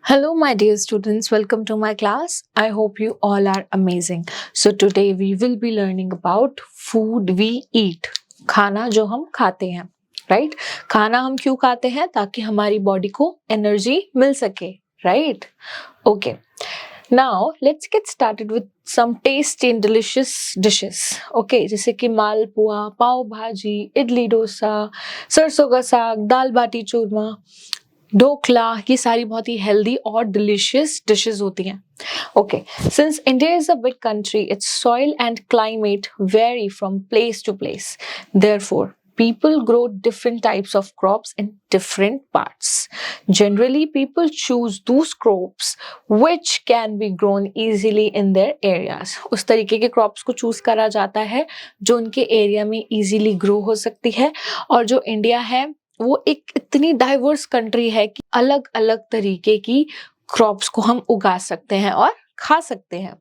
Hello, my dear students. Welcome to my class. I hope you all are amazing. So today we will be learning about food we eat. खाना जो हम खाते हैं, right? खाना हम क्यों खाते हैं? ताकि हमारी बॉडी को एनर्जी मिल सके, right? Okay. Now let's get started with some tasty and delicious dishes. Okay, जैसे कि मालपुआ, पाव भाजी, इडली डोसा, सरसों का साग, दाल बाटी चूरमा, ढोकला, ये सारी बहुत ही हेल्दी और डिलीशियस डिशेस होती हैं. Okay, since India is a big country, its soil and climate vary from place to place. Therefore people grow different types of crops in different parts. Generally, people choose those crops which can be grown easily in their areas. उस तरीके के crops को choose करा जाता है जो उनके area में easily grow हो सकती है. और जो इंडिया है वो एक इतनी डाइवर्स कंट्री है कि अलग अलग तरीके की क्रॉप्स को हम उगा सकते हैं और खा सकते हैं.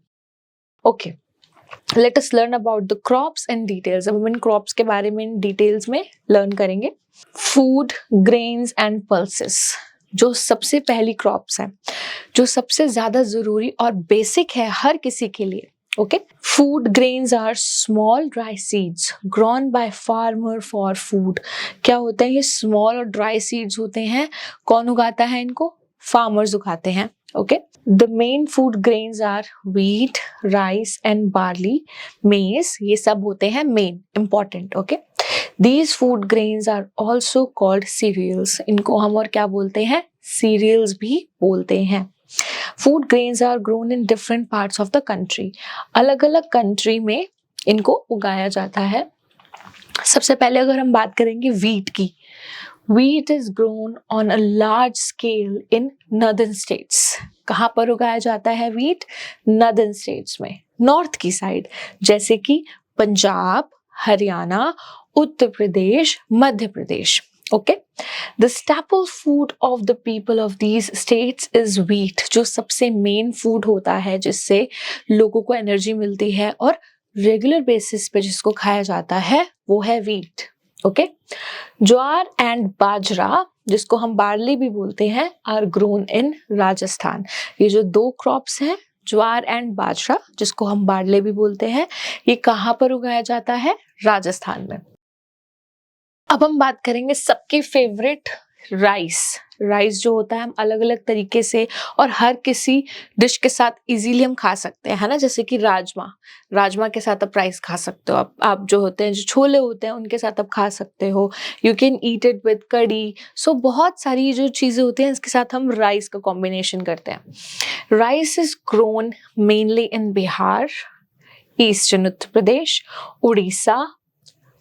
Okay, let us learn about the crops and details. अब हम इन क्रॉप्स के बारे में डिटेल्स में लर्न करेंगे. फूड, ग्रेन्स एंड पल्सेस, जो सबसे पहली क्रॉप्स हैं, जो सबसे ज्यादा जरूरी और बेसिक है हर किसी के लिए. Okay, food grains are small dry seeds grown by farmer for food. क्या होते हैं ये small और dry seeds होते हैं? कौन उगाता है इनको? Farmers उगाते हैं. Okay, the main food grains are wheat, rice and barley, maize. ये सब होते हैं main important. Okay, these food grains are also called cereals. इनको हम और क्या बोलते हैं? Cereals भी बोलते हैं. Food grains are grown in different parts of the country. अलग अलग कंट्री में इनको उगाया जाता है. सबसे पहले अगर हम बात करेंगे वीट की, wheat is grown on a large scale in northern states. कहाँ पर उगाया जाता है वीट? नॉर्दर्न स्टेट्स में, नॉर्थ की साइड, जैसे कि Punjab, Haryana, Uttar Pradesh, Madhya Pradesh. Okay, the staple food of the people of these states is wheat. जो सबसे मेन फूड होता है जिससे लोगों को एनर्जी मिलती है और रेगुलर बेसिस पे जिसको खाया जाता है वो है wheat. Okay, ज्वार एंड बाजरा, जिसको हम बार्ली भी बोलते हैं, आर ग्रोन इन राजस्थान. ये जो दो क्रॉप्स हैं, ज्वार एंड बाजरा, जिसको हम बार्ले भी बोलते हैं, ये कहाँ पर उगाया जाता है? राजस्थान में. अब हम बात करेंगे सबके फेवरेट राइस. राइस जो होता है हम अलग अलग तरीके से और हर किसी डिश के साथ इजीली हम खा सकते हैं, है ना. जैसे कि राजमा के साथ आप राइस खा सकते हो. आप जो होते हैं, जो छोले होते हैं, उनके साथ आप खा सकते हो. You can eat it with कड़ी. सो बहुत सारी जो चीज़ें होती हैं इसके साथ हम राइस का कॉम्बिनेशन करते हैं. Rice is grown mainly in Bihar, eastern Uttar Pradesh, Orissa,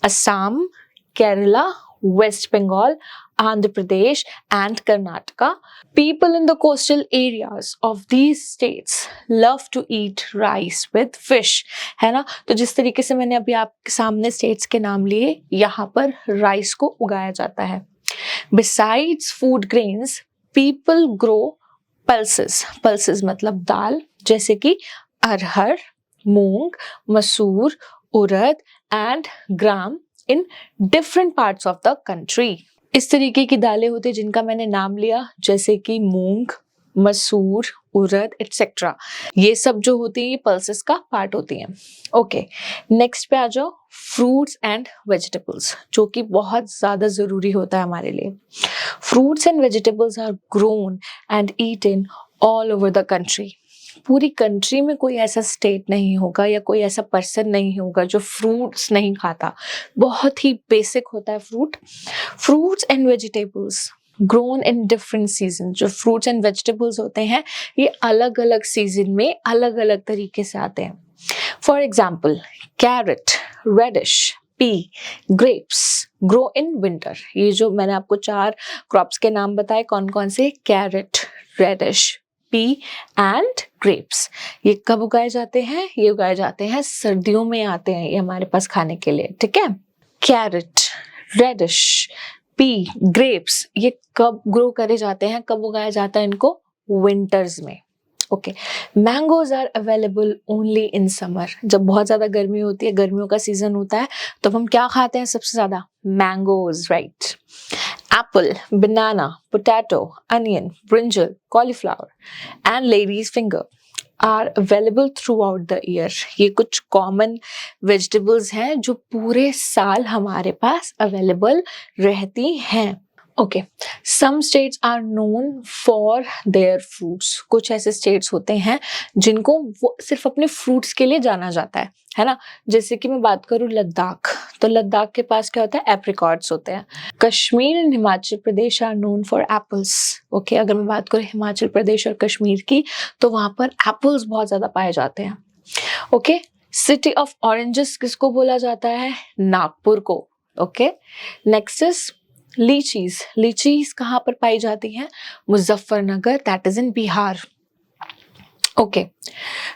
Assam, Kerala, West Bengal, Andhra Pradesh and Karnataka. People in the coastal areas of these states love to eat rice with fish. है ना. तो जिस तरीके से मैंने अभी आपके सामने स्टेट्स के नाम लिए, यहाँ पर राइस को उगाया जाता है. Besides food grains, people grow pulses. Pulses मतलब दाल, जैसे कि arhar, moong, masoor, urad and gram in different parts of the country. इस तरीके की दालें होती है जिनका मैंने नाम लिया, जैसे कि मूंग, मसूर, उड़द एटसेट्रा. ये सब जो होती है ये पल्सेस का पार्ट होती हैं. ओके, नेक्स्ट पे आ जाओ. फ्रूट्स एंड वेजिटेबल्स, जो कि बहुत ज़्यादा ज़रूरी होता है हमारे लिए. Fruits and vegetables are grown and eaten all over the country. पूरी कंट्री में कोई ऐसा स्टेट नहीं होगा या कोई ऐसा पर्सन नहीं होगा जो फ्रूट्स नहीं खाता. बहुत ही बेसिक होता है fruit. Fruits and vegetables grown in different season. जो फ्रूट्स एंड वेजिटेबल्स होते हैं ये अलग अलग सीजन में अलग अलग तरीके से आते हैं. For example, carrot, radish, pea, grapes grow in winter. ये जो मैंने आपको 4 क्रॉप्स के नाम बताए, कौन कौन से? Carrot, radish, pea and grapes. ये कब उगाए जाते हैं? ये उगाए जाते हैं सर्दियों में आते हैं ये हमारे पास खाने के लिए. ठीक है. कैरेट, रेडिश, पी, ग्रेप्स, ये कब ग्रो करे जाते हैं, कब उगाया जाता है इनको? विंटर्स में. Okay, mangoes are available only in summer. जब बहुत ज्यादा गर्मी होती है, गर्मियों का सीजन होता है, तो हम क्या खाते हैं सबसे ज्यादा? Mangoes, right. Apple, banana, potato, onion, brinjal, cauliflower and ladies finger are available throughout the year. ये कुछ कॉमन वेजिटेबल्स हैं जो पूरे साल हमारे पास अवेलेबल रहती हैं। Okay, some states are known for their fruits. कुछ ऐसे स्टेट्स होते हैं जिनको वो सिर्फ अपने फ्रूट्स के लिए जाना जाता है ना। जैसे कि मैं बात करूँ लद्दाख, तो लद्दाख के पास क्या होता है? एप्रिकॉट्स होते हैं। Kashmir and Himachal Pradesh are known for apples. Okay, अगर मैं बात करूँ हिमाचल प्रदेश और कश्मीर की, तो वहां पर एप्पल्स बहुत ज्यादा पाए जाते हैं। ओके, सिटी ऑफ ऑरेंजेस किसको बोला जाता है? नागपुर को। Okay, next is लीचीज। लीचीज कहाँ पर पाई जाती हैं? Muzaffarnagar, that is in Bihar. Okay,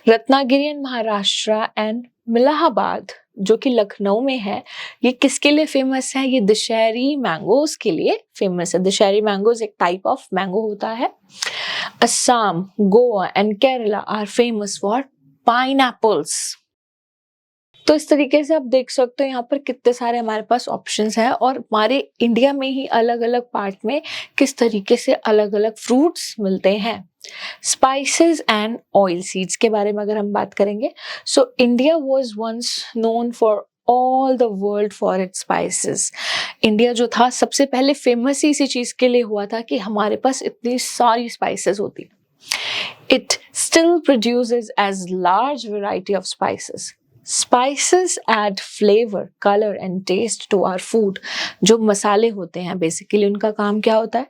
Ratnagiri and Maharashtra and Allahabad जो कि लखनऊ में है, ये किसके लिए फेमस है? ये दशहरी मैंगोज के लिए फेमस है। दशहरी मैंगोज एक टाइप ऑफ मैंगो होता है। Assam, Goa and Kerala are famous for pineapples. तो इस तरीके से आप देख सकते हो यहाँ पर कितने सारे हमारे पास ऑप्शंस हैं, और हमारे इंडिया में ही अलग अलग पार्ट में किस तरीके से अलग अलग फ्रूट्स मिलते हैं। स्पाइसेस एंड ऑयल सीड्स के बारे में अगर हम बात करेंगे, so India was once known for all the world for its spices. India जो था सबसे पहले फेमस ही इसी चीज के लिए हुआ था कि हमारे पास इतनी सारी स्पाइसेस होती। It still produces as large variety of spices. Spices add flavor, color and taste to our food. जो मसाले होते हैं बेसिकली उनका काम क्या होता है?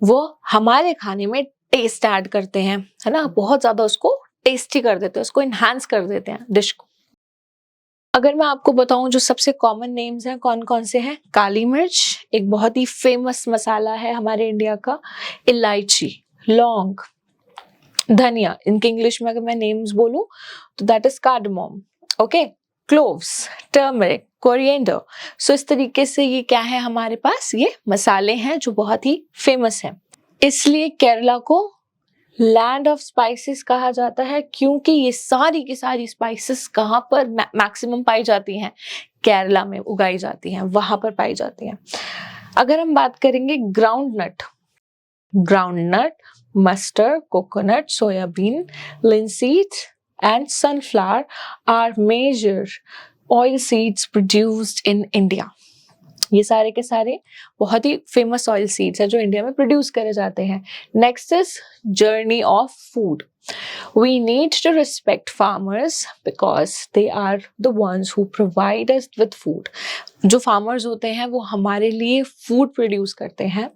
वो हमारे खाने में टेस्ट ऐड करते हैं, है ना। बहुत ज्यादा उसको टेस्टी कर देते हैं, उसको इन्हांस कर देते हैं डिश को। अगर मैं आपको बताऊं जो सबसे कॉमन नेम्स हैं कौन कौन से हैं? काली मिर्च एक बहुत ही फेमस मसाला है हमारे इंडिया का। इलायची, लौंग, धनिया, इनके इंग्लिश में अगर मैं नेम्स बोलूं तो that is cardamom. Okay, cloves, turmeric, coriander. So इस तरीके से ये क्या है हमारे पास? ये मसाले हैं जो बहुत ही फेमस हैं। इसलिए केरला को लैंड ऑफ स्पाइसेस कहा जाता है, क्योंकि ये सारी की सारी स्पाइसेस कहाँ पर मैक्सिमम पाई जाती हैं? केरला में उगाई जाती हैं, वहां पर पाई जाती हैं। अगर हम बात करेंगे groundnut, mustard, coconut, soybean, linseed and sunflower are major oil seeds produced in India. ये सारे के सारे बहुत ही फेमस ऑयल सीड्स हैं जो इंडिया में प्रोड्यूस करे जाते हैं। Next is journey of food. We need to respect farmers because they are the ones who provide us with food. जो फार्मर्स होते हैं वो हमारे लिए फूड प्रोड्यूस करते हैं।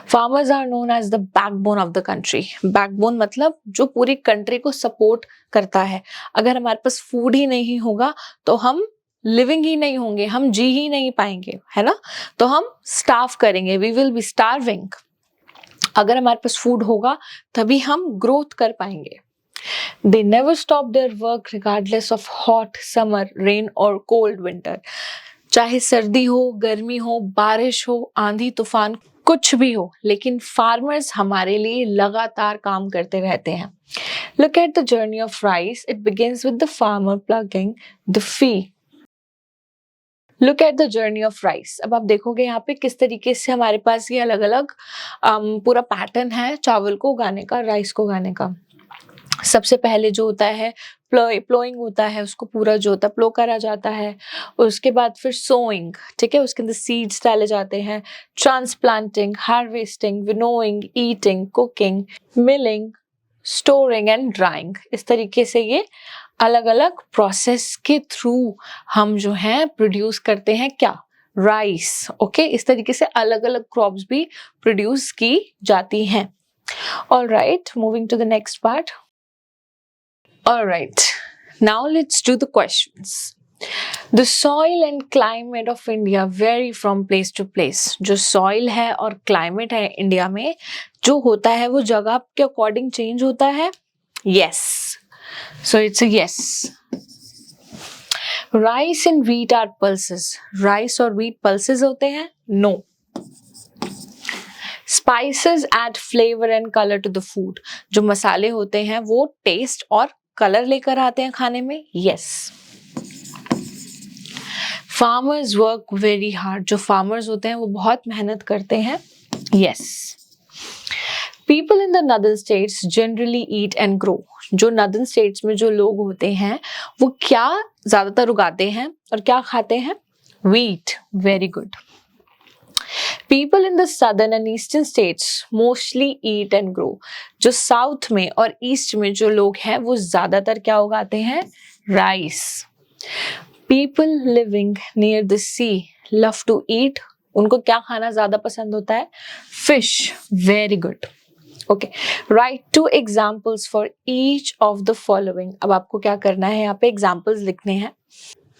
Farmers are known as the backbone of the country. Backbone मतलब जो पूरी कंट्री को सपोर्ट करता है। अगर हमारे पास फूड ही नहीं होगा तो हम लिविंग ही नहीं होंगे, हम जी ही नहीं पाएंगे, है ना। तो हम स्टार्व करेंगे, वी विल बी स्टार्विंग। अगर हमारे पास फूड होगा तभी हम ग्रोथ कर पाएंगे। They never stop their work regardless of hot summer, rain or cold winter. चाहे सर्दी हो, गर्मी हो, बारिश हो, आंधी तूफान कुछ भी हो, लेकिन फार्मर्स हमारे लिए लगातार काम करते रहते हैं। Look at the journey of rice. It begins with the farmer plucking the field. Look at the journey of rice. अब आप देखोगे यहाँ पे किस तरीके से हमारे पास ये अलग अलग पूरा पैटर्न है चावल को उगाने का, राइस को उगाने का। सबसे पहले जो होता है प्लोइंग होता है, उसको पूरा जो होता है प्लो करा जाता है। उसके बाद फिर सोइंग, ठीक है, उसके अंदर सीड्स डाले जाते हैं। Transplanting, harvesting, winnowing, eating, cooking, milling, storing and drawing. इस तरीके से ये अलग अलग प्रोसेस के थ्रू हम जो है प्रोड्यूस करते हैं क्या? राइस। ओके, इस तरीके से अलग अलग क्रॉप्स भी प्रोड्यूस की जाती हैं। Alright, moving to the next part. Alright, now let's do the questions. The soil and climate of India vary from place to place. जो soil है और climate है इंडिया में जो होता है वो जगह के अकॉर्डिंग चेंज होता है। Yes. So it's a yes. Rice and wheat are pulses. Rice और wheat pulses होते हैं? No. Spices add flavour and colour to the food. जो मसाले होते हैं वो टेस्ट और कलर लेकर आते हैं खाने में. Yes. Farmers work very hard. जो फार्मर्स होते हैं वो बहुत मेहनत करते हैं. Yes. People in the northern states generally eat and grow. जो नॉर्दर्न स्टेट्स में जो लोग होते हैं वो क्या ज्यादातर उगाते हैं और क्या खाते हैं? Wheat. Very good. People in the southern and eastern states mostly eat and grow. जो साउथ में और ईस्ट में जो लोग हैं वो ज्यादातर क्या उगाते हैं? Rice. People living near the sea love to eat. उनको क्या खाना ज्यादा पसंद होता है? Fish. Very good. Okay. Write 2 examples for each of the following. अब आपको क्या करना है, यहाँ पे एग्जाम्पल्स लिखने हैं.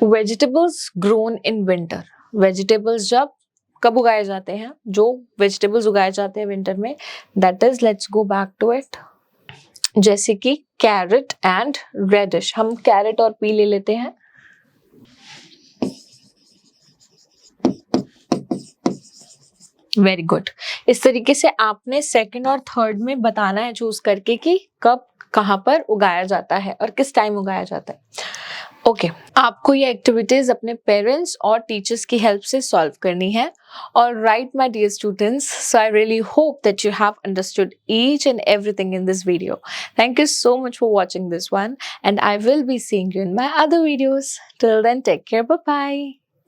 Vegetables grown in winter. Vegetables जब कब उगाए जाते हैं? जो वेजिटेबल्स उगाए जाते हैं विंटर में, that is, let's go back to it. जैसे कि कैरेट एंड रेडिश. हम कैरेट और पी ले लेते हैं. Very good. इस तरीके से आपने सेकंड और थर्ड में बताना है चूज करके कि कब कहाँ पर उगाया जाता है और किस टाइम उगाया जाता है. ओके. आपको ये एक्टिविटीज अपने पेरेंट्स और टीचर्स की हेल्प से सॉल्व करनी है. और right my dear students, so I really hope that you have understood each and everything in this video. Thank you so much for watching this one, and I will be seeing you in my other videos. Till then, take care. Bye bye.